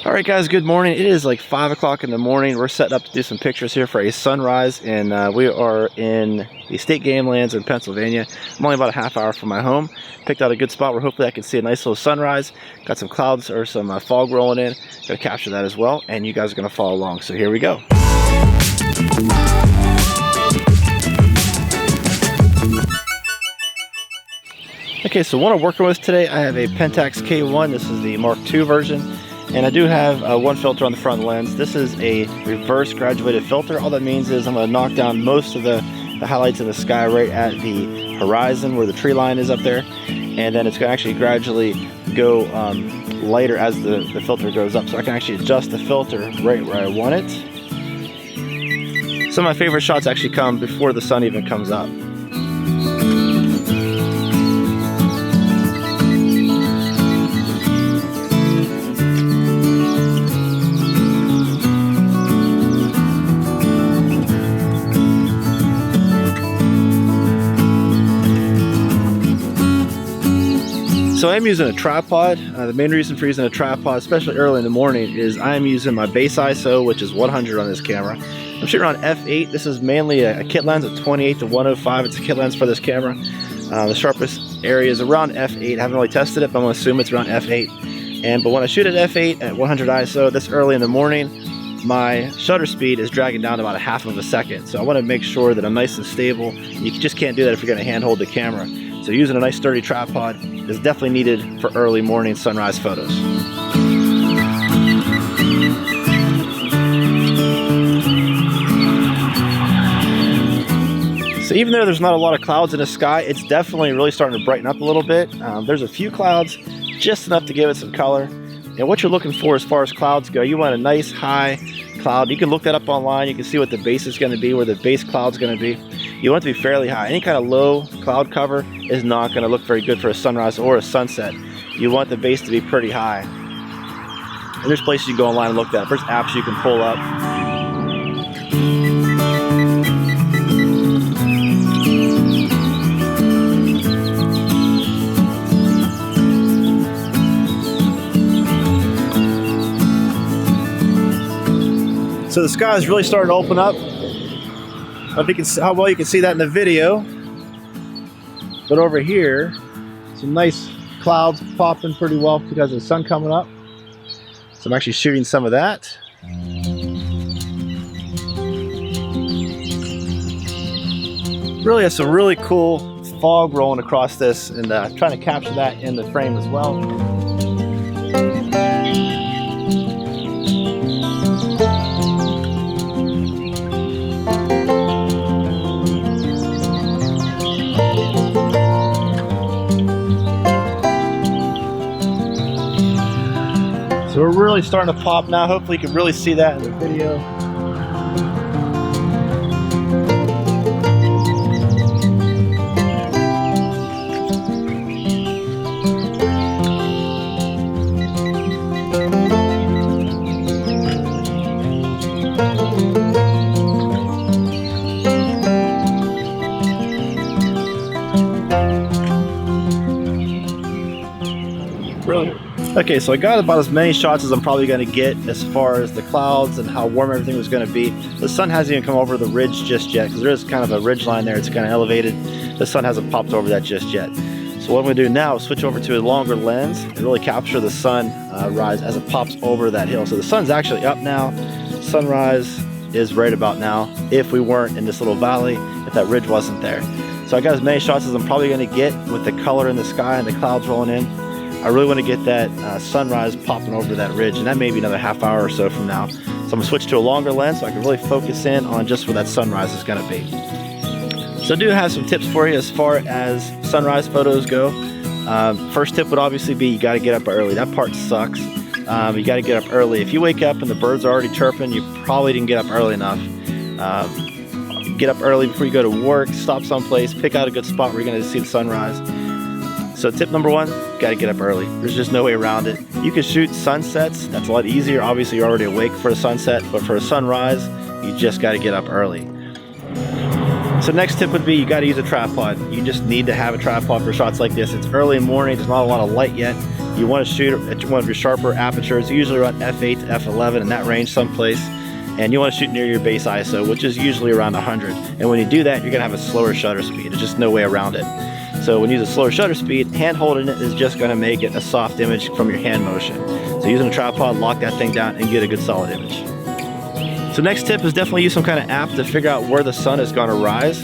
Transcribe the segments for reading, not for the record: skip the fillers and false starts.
All right, guys, good morning. It is like 5 o'clock in the morning. We're setting up to do some pictures here for a sunrise, and we are in the state game lands in Pennsylvania. I'm only about a half hour from my home. Picked out a good spot where hopefully I can see a nice little sunrise. Got some clouds or some fog rolling in. Gonna capture that as well, and you guys are gonna follow along. So here we go. Okay, so what I'm working with today, I have a Pentax K1. This is the Mark II version. And I do have one filter on the front lens. This is a reverse graduated filter. All that means is I'm going to knock down most of the highlights in the sky right at the horizon where the tree line is up there. And then it's going to actually gradually go lighter as the filter goes up. So I can actually adjust the filter right where I want it. Some of my favorite shots actually come before the sun even comes up. So I'm using a tripod. The main reason for using a tripod, especially early in the morning, is I'm using my base ISO, which is 100 on this camera. I'm shooting around f8. This is mainly a kit lens at 28 to 105. It's a kit lens for this camera. The sharpest area is around f8. I haven't really tested it, but I'm gonna assume it's around f8. But when I shoot at f8 at 100 ISO this early in the morning, my shutter speed is dragging down to about a half of a second. So I want to make sure that I'm nice and stable. You just can't do that if you're going to handhold the camera. So using a nice sturdy tripod is definitely needed for early morning sunrise photos. So even though there's not a lot of clouds in the sky, it's definitely really starting to brighten up a little bit. There's a few clouds, just enough to give it some color. And what you're looking for as far as clouds go, you want a nice high cloud. You can look that up online. You can see what the base is going to be, where the base cloud's going to be. You want it to be fairly high. Any kind of low cloud cover is not going to look very good for a sunrise or a sunset. You want the base to be pretty high. And there's places you can go online and look at. There's apps you can pull up. So the sky is really starting to open up. I don't know if you can see how well you can see that in the video. But over here, some nice clouds popping pretty well because of the sun coming up. So I'm actually shooting some of that. Really has some really cool fog rolling across this, and trying to capture that in the frame as well. So we're really starting to pop now. Hopefully you can really see that in the video. Brilliant. Okay, so I got about as many shots as I'm probably going to get as far as the clouds and how warm everything was going to be. The sun hasn't even come over the ridge just yet, because there is kind of a ridge line there. It's kind of elevated. The sun hasn't popped over that just yet. So what I'm going to do now is switch over to a longer lens and really capture the sun rise as it pops over that hill. So the sun's actually up now. Sunrise is right about now if we weren't in this little valley, if that ridge wasn't there. So I got as many shots as I'm probably going to get with the color in the sky and the clouds rolling in. I really want to get that sunrise popping over that ridge, and that may be another half hour or so from now. So I'm going to switch to a longer lens so I can really focus in on just where that sunrise is going to be. So I do have some tips for you as far as sunrise photos go. First tip would obviously be you got to get up early. That part sucks. You got to get up early. If you wake up and the birds are already chirping, you probably didn't get up early enough. Get up early before you go to work, stop someplace, pick out a good spot where you're going to see the sunrise. So tip number one, got to get up early. There's just no way around it. You can shoot sunsets. That's a lot easier. Obviously, you're already awake for a sunset, but for a sunrise, you just got to get up early. So next tip would be you got to use a tripod. You just need to have a tripod for shots like this. It's early in the morning. There's not a lot of light yet. You want to shoot at one of your sharper apertures, usually around f8 to f11 in that range someplace. And you want to shoot near your base ISO, which is usually around 100. And when you do that, you're going to have a slower shutter speed. There's just no way around it. So when you use a slower shutter speed, hand holding it is just going to make it a soft image from your hand motion. So using a tripod, lock that thing down and get a good solid image. So next tip is definitely use some kind of app to figure out where the sun is going to rise.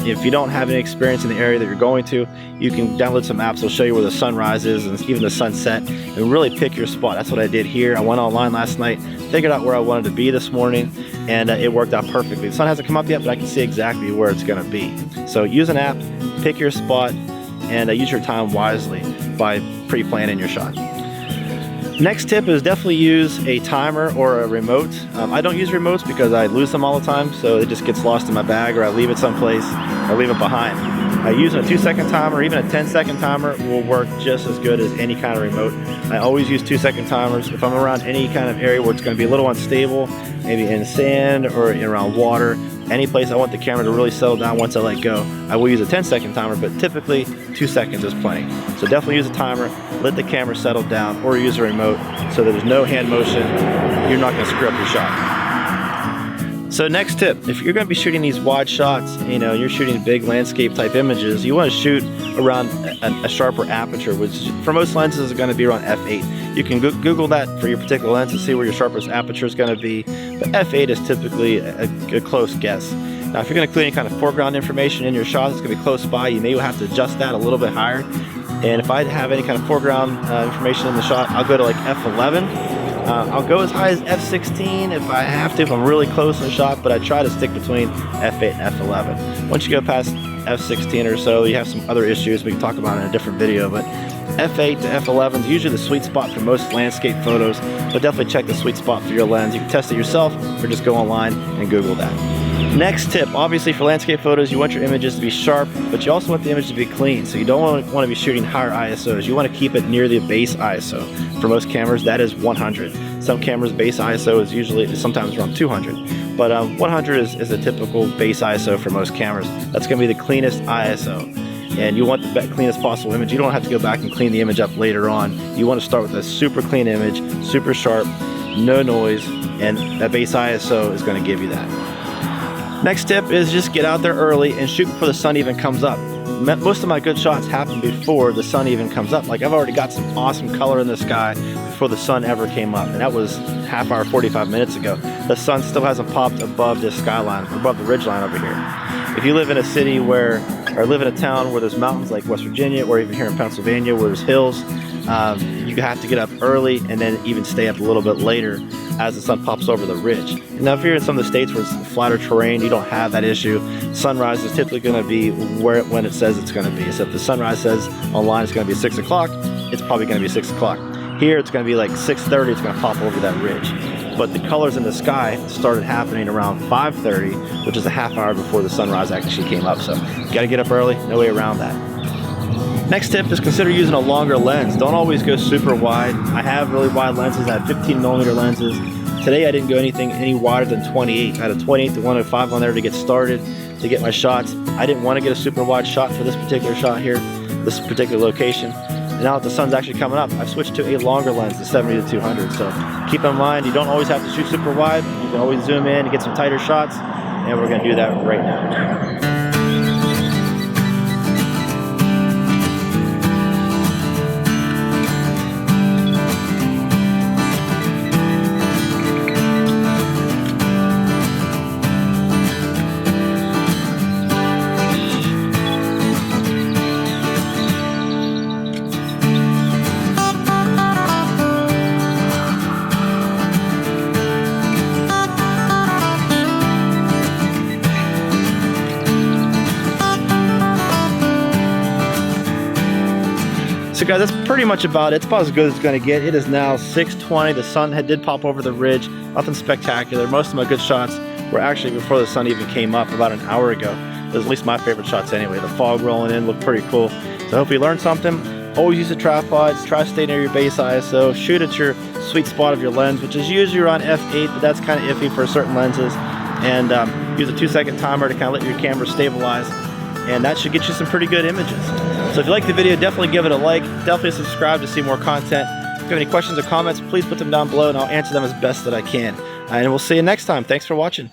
If you don't have any experience in the area that you're going to, you can download some apps that'll show you where the sun rises and even the sunset, and really pick your spot. That's what I did here. I went online last night, figured out where I wanted to be this morning, and it worked out perfectly. The sun hasn't come up yet, but I can see exactly where it's going to be. So use an app, pick your spot, and use your time wisely by pre-planning your shot. Next tip is definitely use a timer or a remote. I don't use remotes because I lose them all the time, so it just gets lost in my bag, or I leave it someplace or leave it behind. Using a 2-second timer or even a 10-second timer will work just as good as any kind of remote. I always use 2-second timers. If I'm around any kind of area where it's going to be a little unstable, maybe in sand or around water, any place I want the camera to really settle down once I let go, I will use a 10-second timer, but typically 2 seconds is plenty. So definitely use a timer, let the camera settle down, or use a remote so that there's no hand motion. You're not going to screw up your shot. So next tip, if you're going to be shooting these wide shots, you're shooting big landscape type images, you want to shoot around a sharper aperture, which for most lenses is going to be around f8. You can Google that for your particular lens and see where your sharpest aperture is going to be, but f8 is typically a close guess. Now, if you're going to include any kind of foreground information in your shot, it's going to be close by. You may have to adjust that a little bit higher. And if I have any kind of foreground information in the shot, I'll go to like f11. I'll go as high as f16 if I have to, if I'm really close in the shot, but I try to stick between f8 and f11. Once you go past f16 or so, you have some other issues we can talk about in a different video, but f8 to f11 is usually the sweet spot for most landscape photos, but definitely check the sweet spot for your lens. You can test it yourself or just go online and Google that. Next tip, obviously for landscape photos, you want your images to be sharp, but you also want the image to be clean. So you don't want to be shooting higher ISOs. You want to keep it near the base ISO. For most cameras, that is 100. Some cameras' base ISO is sometimes around 200. But 100 is a typical base ISO for most cameras. That's going to be the cleanest ISO. And you want the cleanest possible image. You don't have to go back and clean the image up later on. You want to start with a super clean image, super sharp, no noise, and that base ISO is going to give you that. Next tip is just get out there early and shoot before the sun even comes up. Most of my good shots happen before the sun even comes up. Like I've already got some awesome color in the sky before the sun ever came up, and that was half hour, 45 minutes ago. The sun still hasn't popped above this skyline, above the ridge line over here. If you live in a city or live in a town where there's mountains like West Virginia, or even here in Pennsylvania where there's hills, you have to get up early and then even stay up a little bit later as the sun pops over the ridge. And now if you're in some of the states where it's flatter terrain, you don't have that issue. Sunrise is typically going to be when it says it's going to be. So if the sunrise says online it's going to be 6 o'clock, it's probably going to be 6 o'clock. Here it's going to be like 6:30, it's going to pop over that ridge. But the colors in the sky started happening around 5:30, which is a half hour before the sunrise actually came up. So you got to get up early, no way around that. Next tip is consider using a longer lens. Don't always go super wide. I have really wide lenses. I have 15mm lenses. Today I didn't go any wider than 28. I had a 28 to 105 on there to get started, to get my shots. I didn't want to get a super wide shot for this particular shot here, this particular location. And now that the sun's actually coming up, I've switched to a longer lens, the 70 to 200. So keep in mind, you don't always have to shoot super wide. You can always zoom in and get some tighter shots, and we're going to do that right now. So guys, that's pretty much about it. It's about as good as it's going to get. It is now 6:20. The sun did pop over the ridge. Nothing spectacular. Most of my good shots were actually before the sun even came up about an hour ago. Those are at least my favorite shots anyway. The fog rolling in looked pretty cool. So I hope you learned something. Always use a tripod. Try to stay near your base ISO. Shoot at your sweet spot of your lens, which is usually around f8, but that's kind of iffy for certain lenses. And use a 2-second timer to kind of let your camera stabilize. And that should get you some pretty good images. So if you like the video, definitely give it a like. Definitely subscribe to see more content. If you have any questions or comments, please put them down below and I'll answer them as best that I can. And we'll see you next time. Thanks for watching.